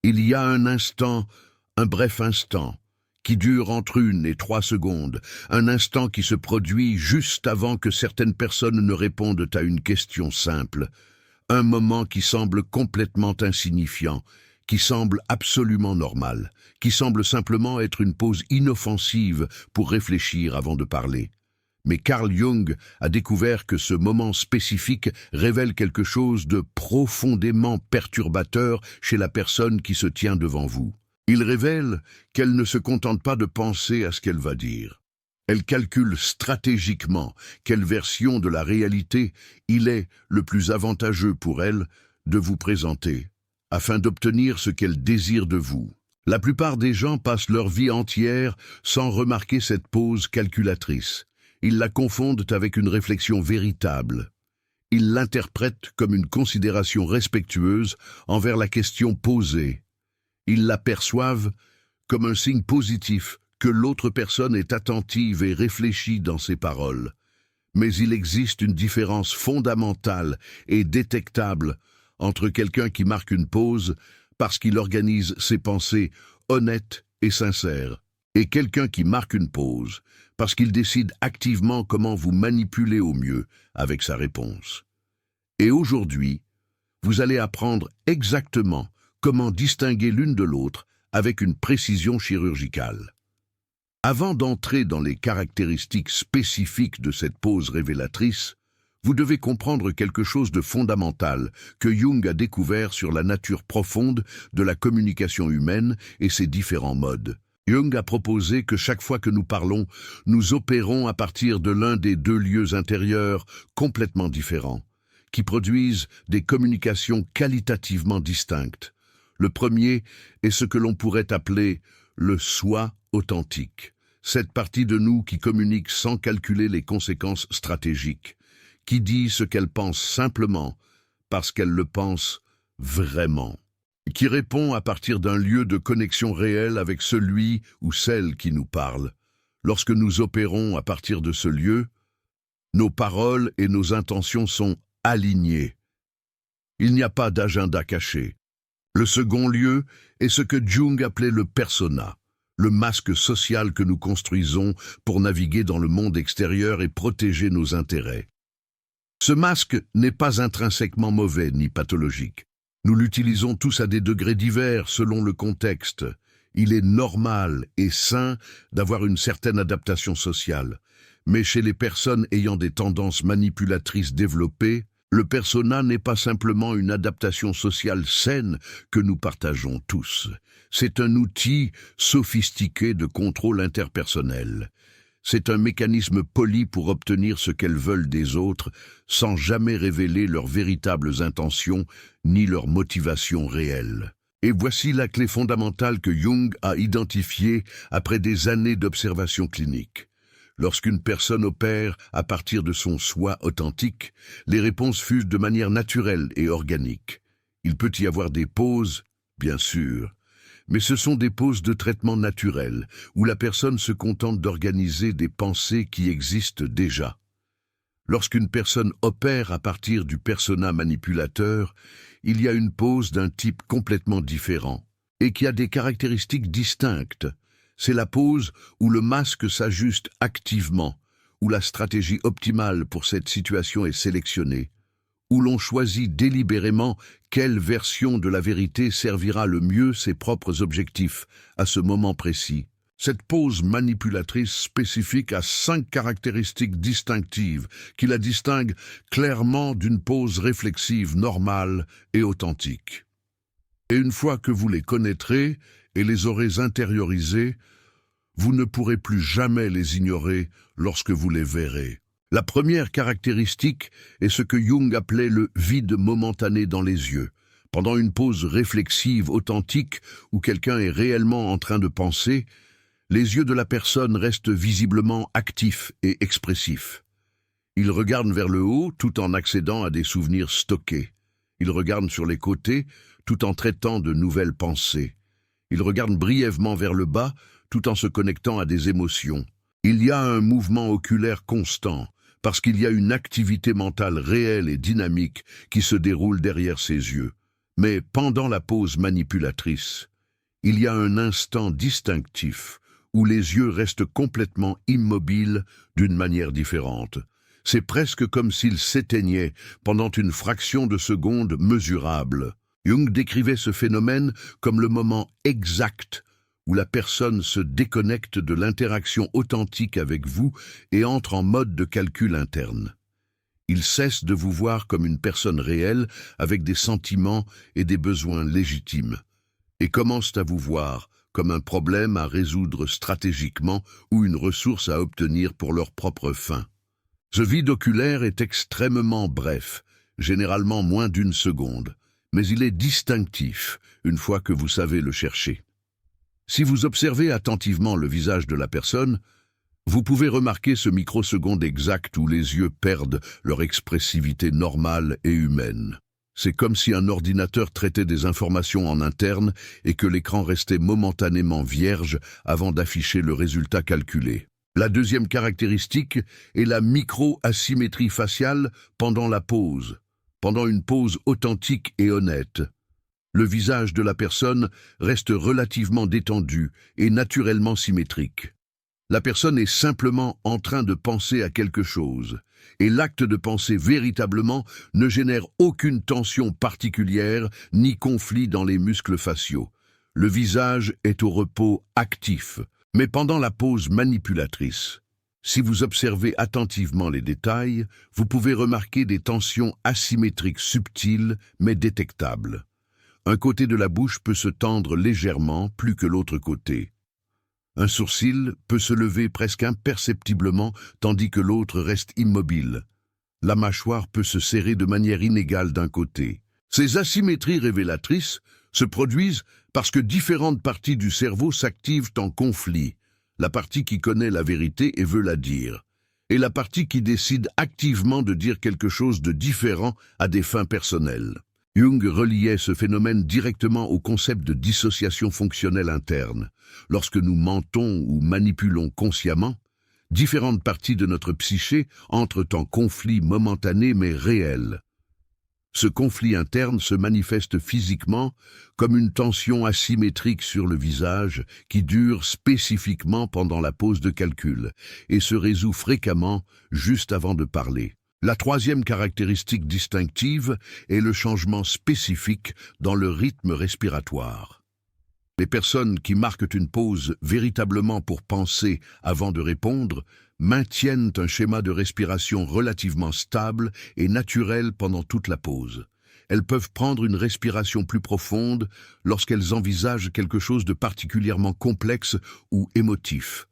Il y a un instant, un bref instant, qui dure entre 1 et 3 secondes, un instant qui se produit juste avant que certaines personnes ne répondent à une question simple, un moment qui semble complètement insignifiant, qui semble absolument normal, qui semble simplement être une pause inoffensive pour réfléchir avant de parler. Mais Carl Jung a découvert que ce moment spécifique révèle quelque chose de profondément perturbateur chez la personne qui se tient devant vous. Il révèle qu'elle ne se contente pas de penser à ce qu'elle va dire. Elle calcule stratégiquement quelle version de la réalité il est le plus avantageux pour elle de vous présenter, afin d'obtenir ce qu'elle désire de vous. La plupart des gens passent leur vie entière sans remarquer cette pause calculatrice. Ils la confondent avec une réflexion véritable. Ils l'interprètent comme une considération respectueuse envers la question posée. Ils la perçoivent comme un signe positif que l'autre personne est attentive et réfléchie dans ses paroles. Mais il existe une différence fondamentale et détectable entre quelqu'un qui marque une pause parce qu'il organise ses pensées honnêtes et sincères, et quelqu'un qui marque une pause parce qu'il décide activement comment vous manipuler au mieux avec sa réponse. Et aujourd'hui, vous allez apprendre exactement comment distinguer l'une de l'autre avec une précision chirurgicale. Avant d'entrer dans les caractéristiques spécifiques de cette pause révélatrice, vous devez comprendre quelque chose de fondamental que Jung a découvert sur la nature profonde de la communication humaine et ses différents modes. Jung a proposé que chaque fois que nous parlons, nous opérons à partir de l'un des deux lieux intérieurs complètement différents, qui produisent des communications qualitativement distinctes. Le premier est ce que l'on pourrait appeler le soi authentique, cette partie de nous qui communique sans calculer les conséquences stratégiques, qui dit ce qu'elle pense simplement parce qu'elle le pense vraiment, qui répond à partir d'un lieu de connexion réelle avec celui ou celle qui nous parle. Lorsque nous opérons à partir de ce lieu, nos paroles et nos intentions sont alignées. Il n'y a pas d'agenda caché. Le second lieu est ce que Jung appelait le persona, le masque social que nous construisons pour naviguer dans le monde extérieur et protéger nos intérêts. Ce masque n'est pas intrinsèquement mauvais ni pathologique. Nous l'utilisons tous à des degrés divers selon le contexte. Il est normal et sain d'avoir une certaine adaptation sociale. Mais chez les personnes ayant des tendances manipulatrices développées, le persona n'est pas simplement une adaptation sociale saine que nous partageons tous. C'est un outil sophistiqué de contrôle interpersonnel. C'est un mécanisme poli pour obtenir ce qu'elles veulent des autres, sans jamais révéler leurs véritables intentions ni leurs motivations réelles. Et voici la clé fondamentale que Jung a identifiée après des années d'observation clinique. Lorsqu'une personne opère à partir de son soi authentique, les réponses fusent de manière naturelle et organique. Il peut y avoir des pauses, bien sûr, mais ce sont des pauses de traitement naturel, où la personne se contente d'organiser des pensées qui existent déjà. Lorsqu'une personne opère à partir du persona manipulateur, il y a une pause d'un type complètement différent, et qui a des caractéristiques distinctes. C'est la pause où le masque s'ajuste activement, où la stratégie optimale pour cette situation est sélectionnée, où l'on choisit délibérément quelle version de la vérité servira le mieux ses propres objectifs à ce moment précis. Cette pause manipulatrice spécifique a 5 caractéristiques distinctives qui la distinguent clairement d'une pause réflexive normale et authentique. Et une fois que vous les connaîtrez et les aurez intériorisées, vous ne pourrez plus jamais les ignorer lorsque vous les verrez. La première caractéristique est ce que Jung appelait le vide momentané dans les yeux. Pendant une pause réflexive authentique où quelqu'un est réellement en train de penser, les yeux de la personne restent visiblement actifs et expressifs. Ils regardent vers le haut tout en accédant à des souvenirs stockés. Ils regardent sur les côtés tout en traitant de nouvelles pensées. Ils regardent brièvement vers le bas tout en se connectant à des émotions. Il y a un mouvement oculaire constant, parce qu'il y a une activité mentale réelle et dynamique qui se déroule derrière ses yeux. Mais pendant la pause manipulatrice, il y a un instant distinctif où les yeux restent complètement immobiles d'une manière différente. C'est presque comme s'ils s'éteignaient pendant une fraction de seconde mesurable. Jung décrivait ce phénomène comme le moment exact où la personne se déconnecte de l'interaction authentique avec vous et entre en mode de calcul interne. Il cesse de vous voir comme une personne réelle avec des sentiments et des besoins légitimes, et commence à vous voir comme un problème à résoudre stratégiquement ou une ressource à obtenir pour leur propre fin. Ce vide oculaire est extrêmement bref, généralement moins d'une seconde, mais il est distinctif une fois que vous savez le chercher. Si vous observez attentivement le visage de la personne, vous pouvez remarquer ce microseconde exact où les yeux perdent leur expressivité normale et humaine. C'est comme si un ordinateur traitait des informations en interne et que l'écran restait momentanément vierge avant d'afficher le résultat calculé. La deuxième caractéristique est la micro-asymétrie faciale pendant la pause, pendant une pause authentique et honnête. Le visage de la personne reste relativement détendu et naturellement symétrique. La personne est simplement en train de penser à quelque chose, et l'acte de penser véritablement ne génère aucune tension particulière ni conflit dans les muscles faciaux. Le visage est au repos actif, mais pendant la pause manipulatrice, si vous observez attentivement les détails, vous pouvez remarquer des tensions asymétriques subtiles mais détectables. Un côté de la bouche peut se tendre légèrement plus que l'autre côté. Un sourcil peut se lever presque imperceptiblement tandis que l'autre reste immobile. La mâchoire peut se serrer de manière inégale d'un côté. Ces asymétries révélatrices se produisent parce que différentes parties du cerveau s'activent en conflit. La partie qui connaît la vérité et veut la dire, et la partie qui décide activement de dire quelque chose de différent à des fins personnelles. Jung reliait ce phénomène directement au concept de dissociation fonctionnelle interne. Lorsque nous mentons ou manipulons consciemment, différentes parties de notre psyché entrent en conflit momentané mais réel. Ce conflit interne se manifeste physiquement comme une tension asymétrique sur le visage qui dure spécifiquement pendant la pause de calcul et se résout fréquemment juste avant de parler. La troisième caractéristique distinctive est le changement spécifique dans le rythme respiratoire. Les personnes qui marquent une pause véritablement pour penser avant de répondre maintiennent un schéma de respiration relativement stable et naturel pendant toute la pause. Elles peuvent prendre une respiration plus profonde lorsqu'elles envisagent quelque chose de particulièrement complexe ou émotif.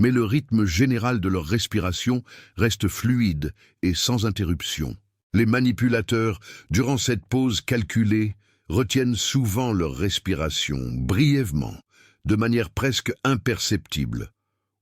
Mais le rythme général de leur respiration reste fluide et sans interruption. Les manipulateurs, durant cette pause calculée, retiennent souvent leur respiration brièvement, de manière presque imperceptible,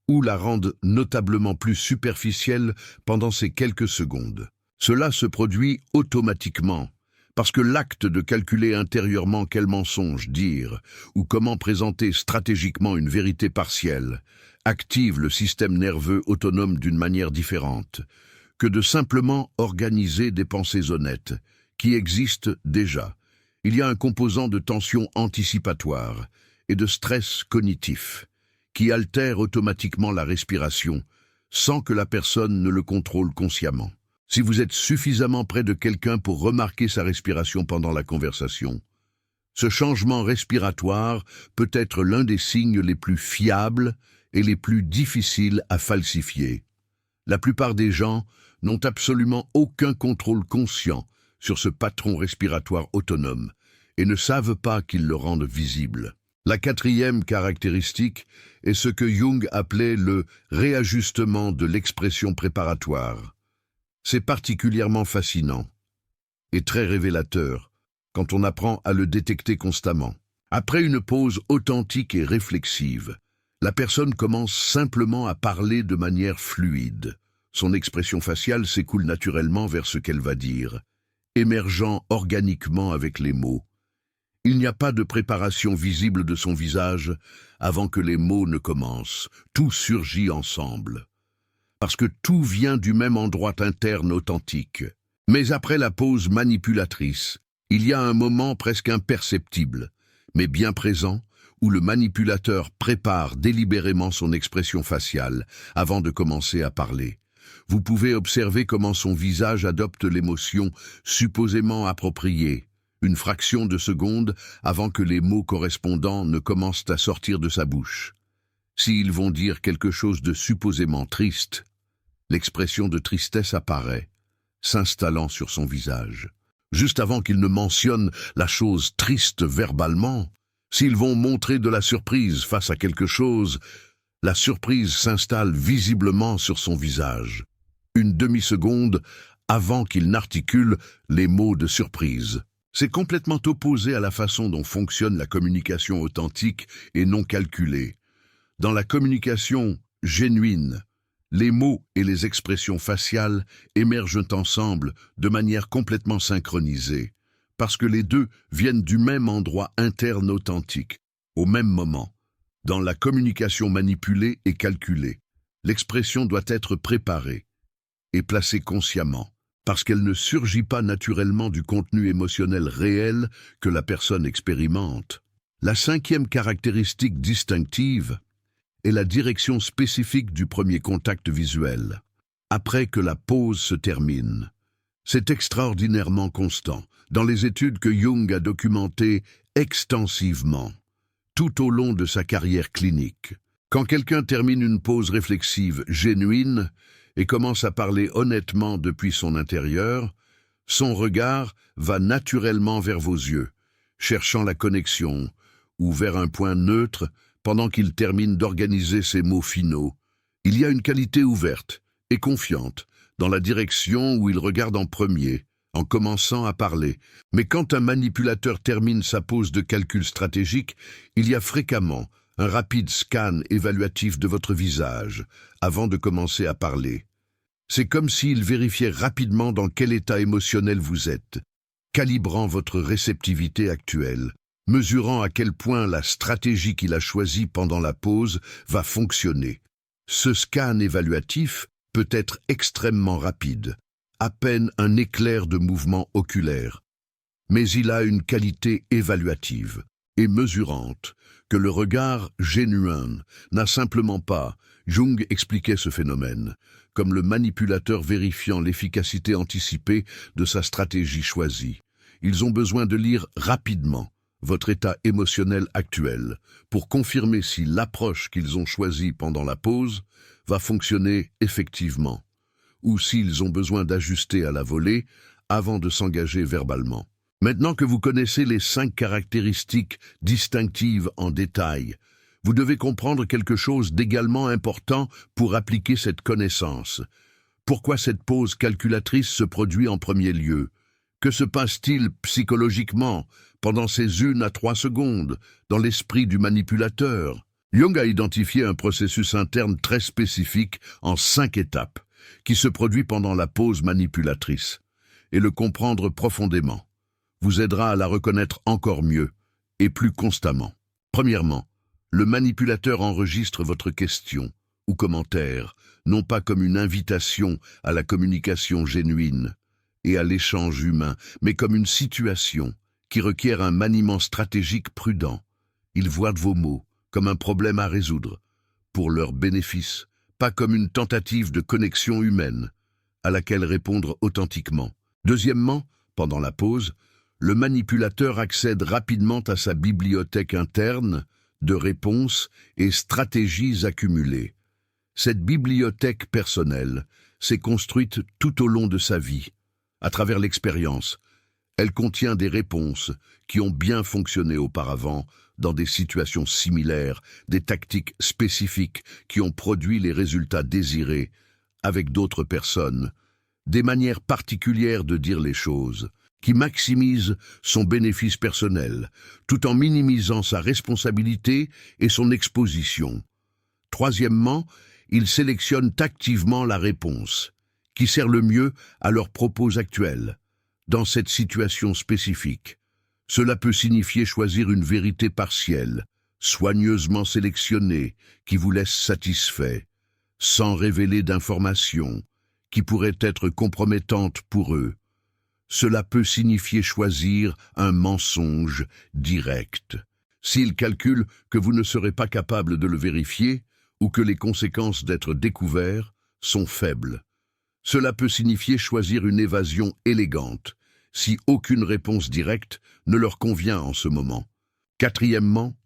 ou la rendent notablement plus superficielle pendant ces quelques secondes. Cela se produit automatiquement, parce que l'acte de calculer intérieurement quel mensonge dire ou comment présenter stratégiquement une vérité partielle active le système nerveux autonome d'une manière différente que de simplement organiser des pensées honnêtes, qui existent déjà. Il y a un composant de tension anticipatoire et de stress cognitif qui altère automatiquement la respiration sans que la personne ne le contrôle consciemment. Si vous êtes suffisamment près de quelqu'un pour remarquer sa respiration pendant la conversation, ce changement respiratoire peut être l'un des signes les plus fiables et les plus difficiles à falsifier. La plupart des gens n'ont absolument aucun contrôle conscient sur ce patron respiratoire autonome et ne savent pas qu'ils le rendent visible. La quatrième caractéristique est ce que Jung appelait le réajustement de l'expression préparatoire. C'est particulièrement fascinant et très révélateur quand on apprend à le détecter constamment. Après une pause authentique et réflexive, la personne commence simplement à parler de manière fluide. Son expression faciale s'écoule naturellement vers ce qu'elle va dire, émergeant organiquement avec les mots. Il n'y a pas de préparation visible de son visage avant que les mots ne commencent. Tout surgit ensemble. Parce que tout vient du même endroit interne authentique. Mais après la pause manipulatrice, Il y a un moment presque imperceptible, mais bien présent, où le manipulateur prépare délibérément son expression faciale avant de commencer à parler. Vous pouvez observer comment son visage adopte l'émotion supposément appropriée, une fraction de seconde avant que les mots correspondants ne commencent à sortir de sa bouche. S'ils vont dire quelque chose de supposément triste, l'expression de tristesse apparaît, s'installant sur son visage. Juste avant qu'il ne mentionne la chose triste verbalement, s'ils vont montrer de la surprise face à quelque chose, la surprise s'installe visiblement sur son visage. Une demi-seconde avant qu'il n'articule les mots de surprise. C'est complètement opposé à la façon dont fonctionne la communication authentique et non calculée. Dans la communication génuine, les mots et les expressions faciales émergent ensemble de manière complètement synchronisée, parce que les deux viennent du même endroit interne authentique, au même moment. Dans la communication manipulée et calculée, l'expression doit être préparée et placée consciemment, parce qu'elle ne surgit pas naturellement du contenu émotionnel réel que la personne expérimente. La cinquième caractéristique distinctive est la direction spécifique du premier contact visuel, après que la pause se termine. C'est extraordinairement constant, dans les études que Jung a documentées extensivement, tout au long de sa carrière clinique. Quand quelqu'un termine une pause réflexive génuine et commence à parler honnêtement depuis son intérieur, son regard va naturellement vers vos yeux, cherchant la connexion, ou vers un point neutre, pendant qu'il termine d'organiser ses mots finaux. Il y a une qualité ouverte et confiante dans la direction où il regarde en premier, en commençant à parler. Mais quand un manipulateur termine sa pause de calcul stratégique, il y a fréquemment un rapide scan évaluatif de votre visage avant de commencer à parler. C'est comme s'il vérifiait rapidement dans quel état émotionnel vous êtes, calibrant votre réceptivité actuelle, mesurant à quel point la stratégie qu'il a choisie pendant la pause va fonctionner. Ce scan évaluatif peut être extrêmement rapide, à peine un éclair de mouvement oculaire, mais il a une qualité évaluative et mesurante que le regard genuin n'a simplement pas. Jung expliquait ce phénomène comme le manipulateur vérifiant l'efficacité anticipée de sa stratégie choisie. Ils ont besoin de lire rapidement votre état émotionnel actuel pour confirmer si l'approche qu'ils ont choisie pendant la pause va fonctionner effectivement, ou s'ils ont besoin d'ajuster à la volée avant de s'engager verbalement. Maintenant que vous connaissez les 5 caractéristiques distinctives en détail, vous devez comprendre quelque chose d'également important pour appliquer cette connaissance. Pourquoi cette pause calculatrice se produit en premier lieu? Que se passe-t-il psychologiquement pendant ces 1 à 3 secondes dans l'esprit du manipulateur? Jung a identifié un processus interne très spécifique en 5 étapes qui se produit pendant la pause manipulatrice, et le comprendre profondément vous aidera à la reconnaître encore mieux et plus constamment. Premièrement, le manipulateur enregistre votre question ou commentaire, non pas comme une invitation à la communication génuine et à l'échange humain, mais comme une situation qui requiert un maniement stratégique prudent. Il voit vos mots comme un problème à résoudre, pour leur bénéfice, pas comme une tentative de connexion humaine, à laquelle répondre authentiquement. Deuxièmement, pendant la pause, le manipulateur accède rapidement à sa bibliothèque interne de réponses et stratégies accumulées. Cette bibliothèque personnelle s'est construite tout au long de sa vie, à travers l'expérience. Elle contient des réponses qui ont bien fonctionné auparavant dans des situations similaires, des tactiques spécifiques qui ont produit les résultats désirés avec d'autres personnes, des manières particulières de dire les choses, qui maximisent son bénéfice personnel, tout en minimisant sa responsabilité et son exposition. Troisièmement, ils sélectionnent activement la réponse, qui sert le mieux à leurs propos actuels, dans cette situation spécifique. Cela peut signifier choisir une vérité partielle, soigneusement sélectionnée, qui vous laisse satisfait, sans révéler d'informations qui pourraient être compromettantes pour eux. Cela peut signifier choisir un mensonge direct. S'il calcule que vous ne serez pas capable de le vérifier ou que les conséquences d'être découvert sont faibles. Cela peut signifier choisir une évasion élégante, si aucune réponse directe ne leur convient en ce moment. Quatrièmement,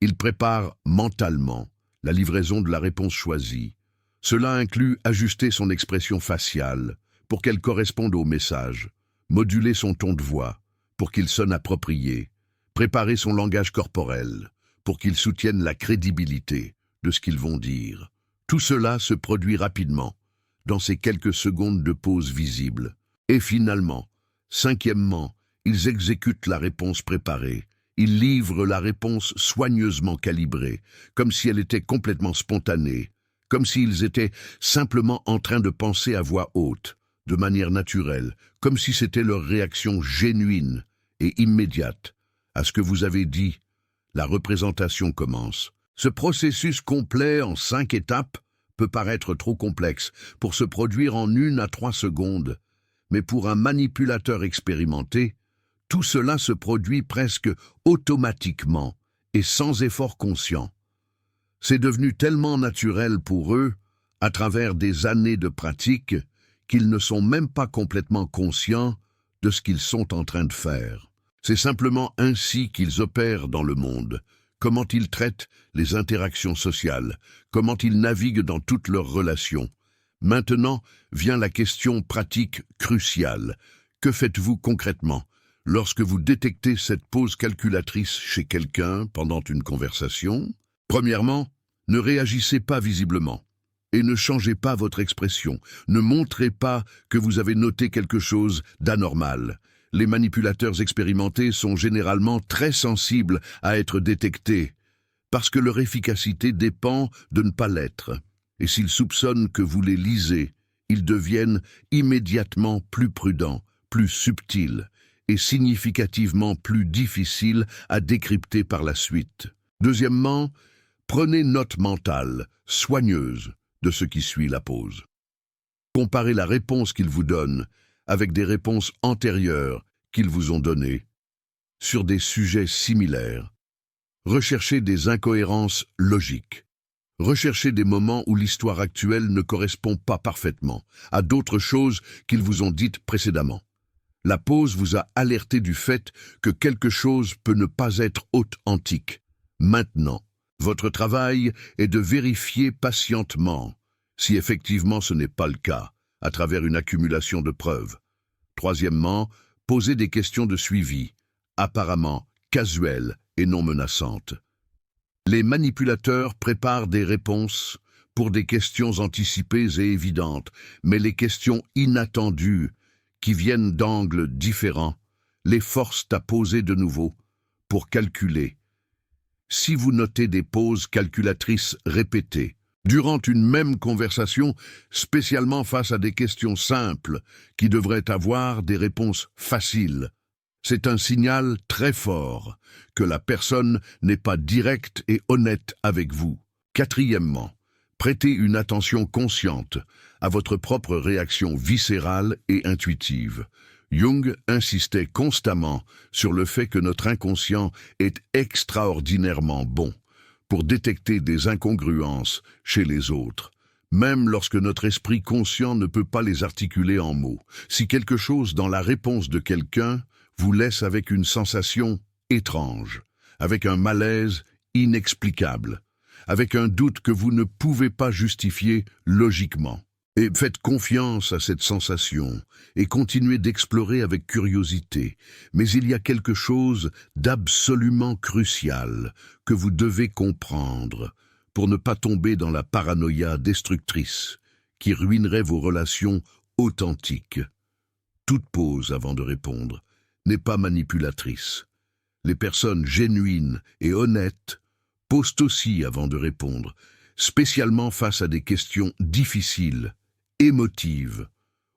il prépare mentalement la livraison de la réponse choisie. Cela inclut ajuster son expression faciale pour qu'elle corresponde au message, moduler son ton de voix pour qu'il sonne approprié, préparer son langage corporel pour qu'il soutienne la crédibilité de ce qu'ils vont dire. Tout cela se produit rapidement, dans ces quelques secondes de pause visible. Et finalement, cinquièmement, ils exécutent la réponse préparée. Ils livrent la réponse soigneusement calibrée, comme si elle était complètement spontanée, comme s'ils étaient simplement en train de penser à voix haute, de manière naturelle, comme si c'était leur réaction génuine et immédiate à ce que vous avez dit. La représentation commence. Ce processus complet en 5 étapes peut paraître trop complexe pour se produire en 1 à 3 secondes, mais pour un manipulateur expérimenté, tout cela se produit presque automatiquement et sans effort conscient. C'est devenu tellement naturel pour eux, à travers des années de pratique, qu'ils ne sont même pas complètement conscients de ce qu'ils sont en train de faire. C'est simplement ainsi qu'ils opèrent dans le monde, comment ils traitent les interactions sociales, comment ils naviguent dans toutes leurs relations. Maintenant vient la question pratique cruciale. Que faites-vous concrètement lorsque vous détectez cette pause calculatrice chez quelqu'un pendant une conversation? Premièrement, ne réagissez pas visiblement et ne changez pas votre expression. Ne montrez pas que vous avez noté quelque chose d'anormal. Les manipulateurs expérimentés sont généralement très sensibles à être détectés, parce que leur efficacité dépend de ne pas l'être. Et s'ils soupçonnent que vous les lisez, ils deviennent immédiatement plus prudents, plus subtils et significativement plus difficiles à décrypter par la suite. Deuxièmement, prenez note mentale, soigneuse, de ce qui suit la pause. Comparez la réponse qu'ils vous donnent avec des réponses antérieures qu'ils vous ont données sur des sujets similaires. Recherchez des incohérences logiques. Recherchez des moments où l'histoire actuelle ne correspond pas parfaitement à d'autres choses qu'ils vous ont dites précédemment. La pause vous a alerté du fait que quelque chose peut ne pas être authentique. Maintenant, votre travail est de vérifier patientement si effectivement ce n'est pas le cas, à travers une accumulation de preuves. Troisièmement, posez des questions de suivi, apparemment casuelles et non menaçantes. Les manipulateurs préparent des réponses pour des questions anticipées et évidentes, mais les questions inattendues, qui viennent d'angles différents, les forcent à poser de nouveau pour calculer. Si vous notez des pauses calculatrices répétées, durant une même conversation, spécialement face à des questions simples qui devraient avoir des réponses faciles, c'est un signal très fort que la personne n'est pas directe et honnête avec vous. Quatrièmement, prêtez une attention consciente à votre propre réaction viscérale et intuitive. Jung insistait constamment sur le fait que notre inconscient est extraordinairement bon pour détecter des incongruences chez les autres, même lorsque notre esprit conscient ne peut pas les articuler en mots. Si quelque chose dans la réponse de quelqu'un vous laisse avec une sensation étrange, avec un malaise inexplicable, avec un doute que vous ne pouvez pas justifier logiquement. Et faites confiance à cette sensation et continuez d'explorer avec curiosité. Mais il y a quelque chose d'absolument crucial que vous devez comprendre pour ne pas tomber dans la paranoïa destructrice qui ruinerait vos relations authentiques. Toute pause avant de répondre n'est pas manipulatrice. Les personnes génuines et honnêtes posent aussi avant de répondre, spécialement face à des questions difficiles, émotives,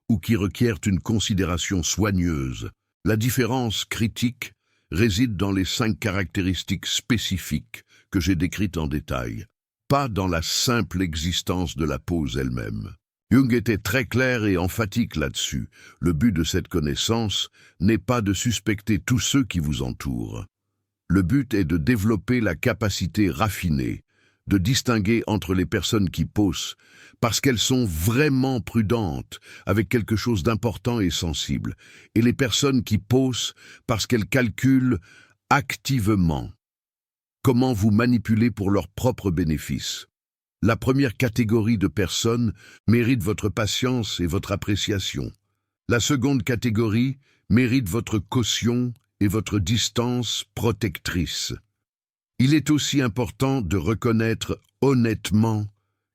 ou qui requièrent une considération soigneuse. La différence critique réside dans les 5 caractéristiques spécifiques que j'ai décrites en détail, pas dans la simple existence de la pause elle-même. Jung était très clair et emphatique là-dessus. Le but de cette connaissance n'est pas de suspecter tous ceux qui vous entourent. Le but est de développer la capacité raffinée, de distinguer entre les personnes qui posent, parce qu'elles sont vraiment prudentes, avec quelque chose d'important et sensible, et les personnes qui posent parce qu'elles calculent activement comment vous manipuler pour leur propre bénéfice. La première catégorie de personnes mérite votre patience et votre appréciation. La seconde catégorie mérite votre caution et votre distance protectrice. Il est aussi important de reconnaître honnêtement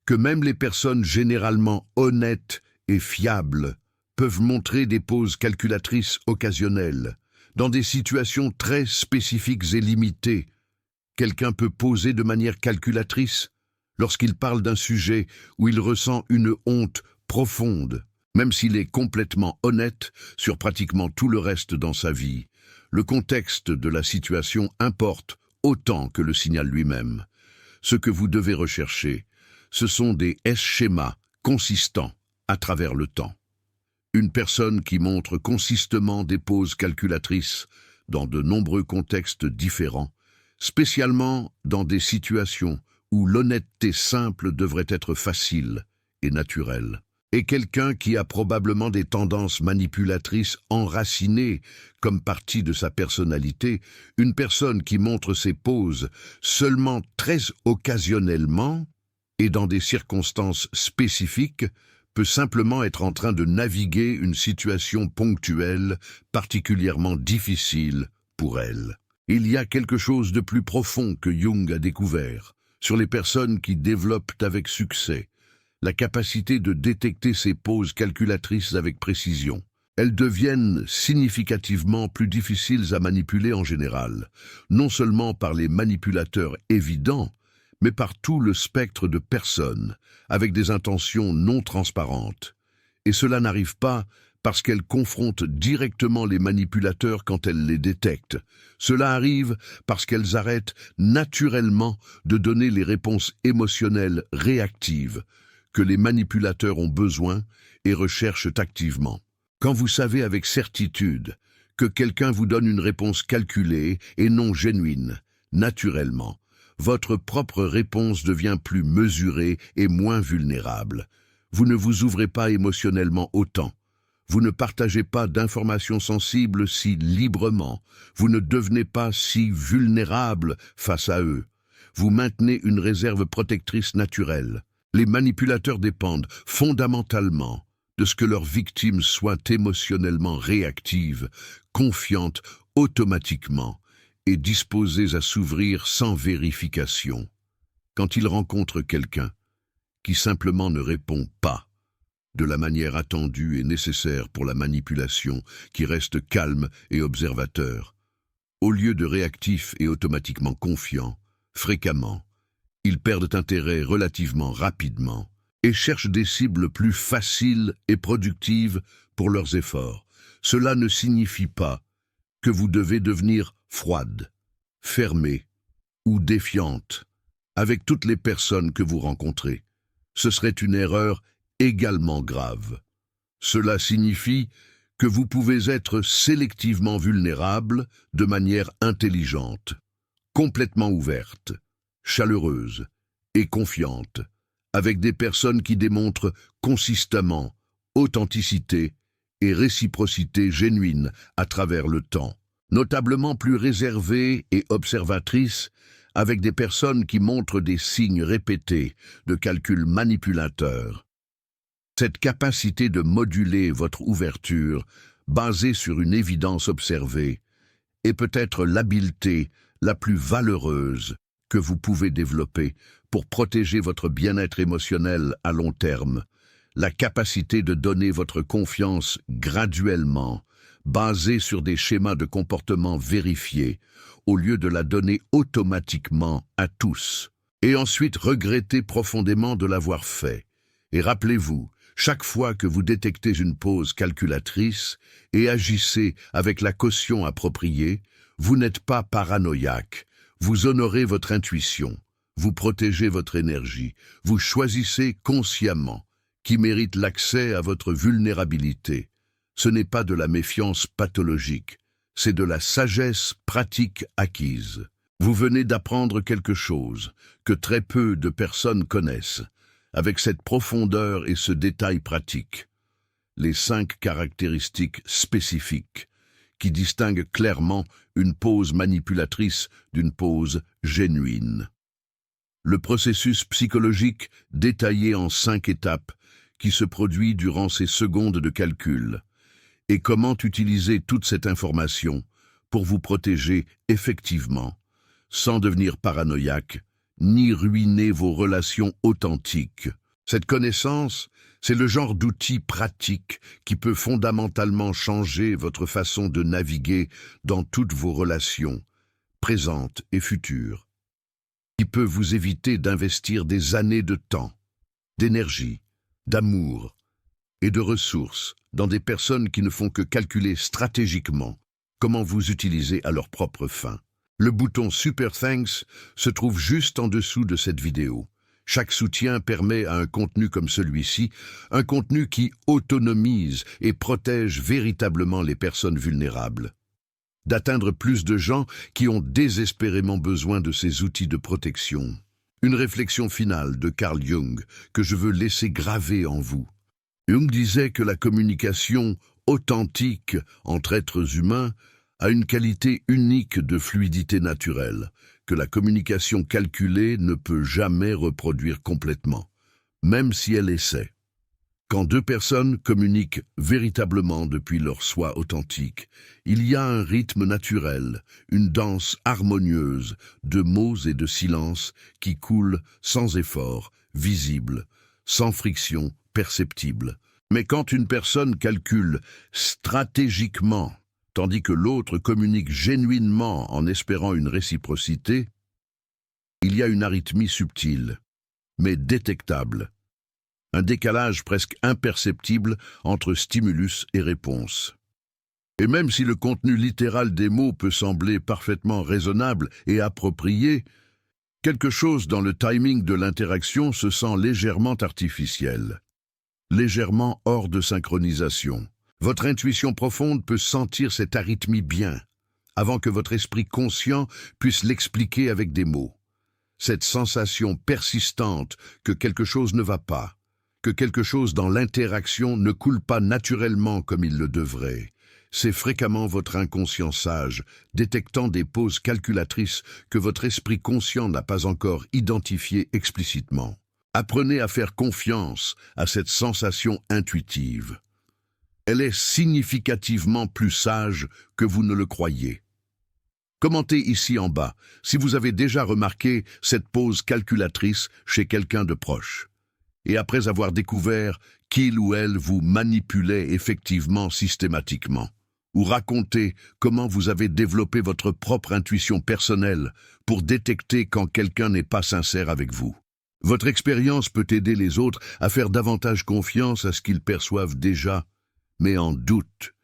que même les personnes généralement honnêtes et fiables peuvent montrer des poses calculatrices occasionnelles. Dans des situations très spécifiques et limitées, quelqu'un peut poser de manière calculatrice lorsqu'il parle d'un sujet où il ressent une honte profonde, même s'il est complètement honnête sur pratiquement tout le reste dans sa vie. Le contexte de la situation importe autant que le signal lui-même. Ce que vous devez rechercher, ce sont des schémas consistants à travers le temps. Une personne qui montre consistamment des poses calculatrices dans de nombreux contextes différents, spécialement dans des situations où l'honnêteté simple devrait être facile et naturelle. Et quelqu'un qui a probablement des tendances manipulatrices enracinées comme partie de sa personnalité, une personne qui montre ses poses seulement très occasionnellement et dans des circonstances spécifiques, peut simplement être en train de naviguer une situation ponctuelle particulièrement difficile pour elle. Il y a quelque chose de plus profond que Jung a découvert sur les personnes qui développent avec succès la capacité de détecter ces poses calculatrices avec précision. Elles deviennent significativement plus difficiles à manipuler en général, non seulement par les manipulateurs évidents, mais par tout le spectre de personnes avec des intentions non transparentes. Et cela n'arrive pas parce qu'elles confrontent directement les manipulateurs quand elles les détectent. Cela arrive parce qu'elles arrêtent naturellement de donner les réponses émotionnelles réactives que les manipulateurs ont besoin et recherchent activement. Quand vous savez avec certitude que quelqu'un vous donne une réponse calculée et non genuine, naturellement, votre propre réponse devient plus mesurée et moins vulnérable. Vous ne vous ouvrez pas émotionnellement autant. Vous ne partagez pas d'informations sensibles si librement. Vous ne devenez pas si vulnérable face à eux. Vous maintenez une réserve protectrice naturelle. Les manipulateurs dépendent fondamentalement de ce que leurs victimes soient émotionnellement réactives, confiantes automatiquement et disposées à s'ouvrir sans vérification. Quand ils rencontrent quelqu'un qui simplement ne répond pas de la manière attendue et nécessaire pour la manipulation, qui reste calme et observateur, au lieu de réactif et automatiquement confiant, fréquemment, ils perdent intérêt relativement rapidement et cherchent des cibles plus faciles et productives pour leurs efforts. Cela ne signifie pas que vous devez devenir froide, fermée ou défiante avec toutes les personnes que vous rencontrez. Ce serait une erreur également grave. Cela signifie que vous pouvez être sélectivement vulnérable de manière intelligente, complètement ouverte, chaleureuse et confiante, avec des personnes qui démontrent consistamment authenticité et réciprocité génuine à travers le temps, notablement plus réservée et observatrice avec des personnes qui montrent des signes répétés de calcul manipulateur. Cette capacité de moduler votre ouverture, basée sur une évidence observée, est peut-être l'habileté la plus valeureuse que vous pouvez développer pour protéger votre bien-être émotionnel à long terme. La capacité de donner votre confiance graduellement, basée sur des schémas de comportement vérifiés, au lieu de la donner automatiquement à tous, et ensuite regretter profondément de l'avoir fait. Et rappelez-vous, chaque fois que vous détectez une pose calculatrice et agissez avec la caution appropriée, vous n'êtes pas paranoïaque, vous honorez votre intuition, vous protégez votre énergie, vous choisissez consciemment qui mérite l'accès à votre vulnérabilité. Ce n'est pas de la méfiance pathologique, c'est de la sagesse pratique acquise. Vous venez d'apprendre quelque chose que très peu de personnes connaissent, avec cette profondeur et ce détail pratique. Les 5 caractéristiques spécifiques qui distinguent clairement une pose manipulatrice d'une pose genuine. Le processus psychologique détaillé en 5 étapes qui se produit durant ces secondes de calcul, et comment utiliser toute cette information pour vous protéger effectivement, sans devenir paranoïaque, ni ruiner vos relations authentiques. Cette connaissance, c'est le genre d'outil pratique qui peut fondamentalement changer votre façon de naviguer dans toutes vos relations, présentes et futures, qui peut vous éviter d'investir des années de temps, d'énergie, d'amour et de ressources dans des personnes qui ne font que calculer stratégiquement comment vous utilisez à leur propre fin. Le bouton Super Thanks se trouve juste en dessous de cette vidéo. Chaque soutien permet à un contenu comme celui-ci, un contenu qui autonomise et protège véritablement les personnes vulnérables, d'atteindre plus de gens qui ont désespérément besoin de ces outils de protection. Une réflexion finale de Carl Jung que je veux laisser graver en vous. Jung disait que la communication authentique entre êtres humains a une qualité unique de fluidité naturelle, que la communication calculée ne peut jamais reproduire complètement, même si elle essaie. Quand 2 personnes communiquent véritablement depuis leur soi authentique, il y a un rythme naturel, une danse harmonieuse de mots et de silences qui coulent sans effort, visible, sans friction, perceptible. Mais quand une personne calcule stratégiquement, tandis que l'autre communique genuinement en espérant une réciprocité, il y a une arythmie subtile, mais détectable. Un décalage presque imperceptible entre stimulus et réponse. Et même si le contenu littéral des mots peut sembler parfaitement raisonnable et approprié, quelque chose dans le timing de l'interaction se sent légèrement artificiel, légèrement hors de synchronisation. Votre intuition profonde peut sentir cette arythmie bien, avant que votre esprit conscient puisse l'expliquer avec des mots. Cette sensation persistante que quelque chose ne va pas, que quelque chose dans l'interaction ne coule pas naturellement comme il le devrait. C'est fréquemment votre inconscient sage, détectant des pauses calculatrices que votre esprit conscient n'a pas encore identifiées explicitement. Apprenez à faire confiance à cette sensation intuitive. Elle est significativement plus sage que vous ne le croyez. Commentez ici en bas si vous avez déjà remarqué cette pause calculatrice chez quelqu'un de proche. Et après avoir découvert qu'il ou elle vous manipulait effectivement systématiquement, ou racontez comment vous avez développé votre propre intuition personnelle pour détecter quand quelqu'un n'est pas sincère avec vous. Votre expérience peut aider les autres à faire davantage confiance à ce qu'ils perçoivent déjà, mais en doute.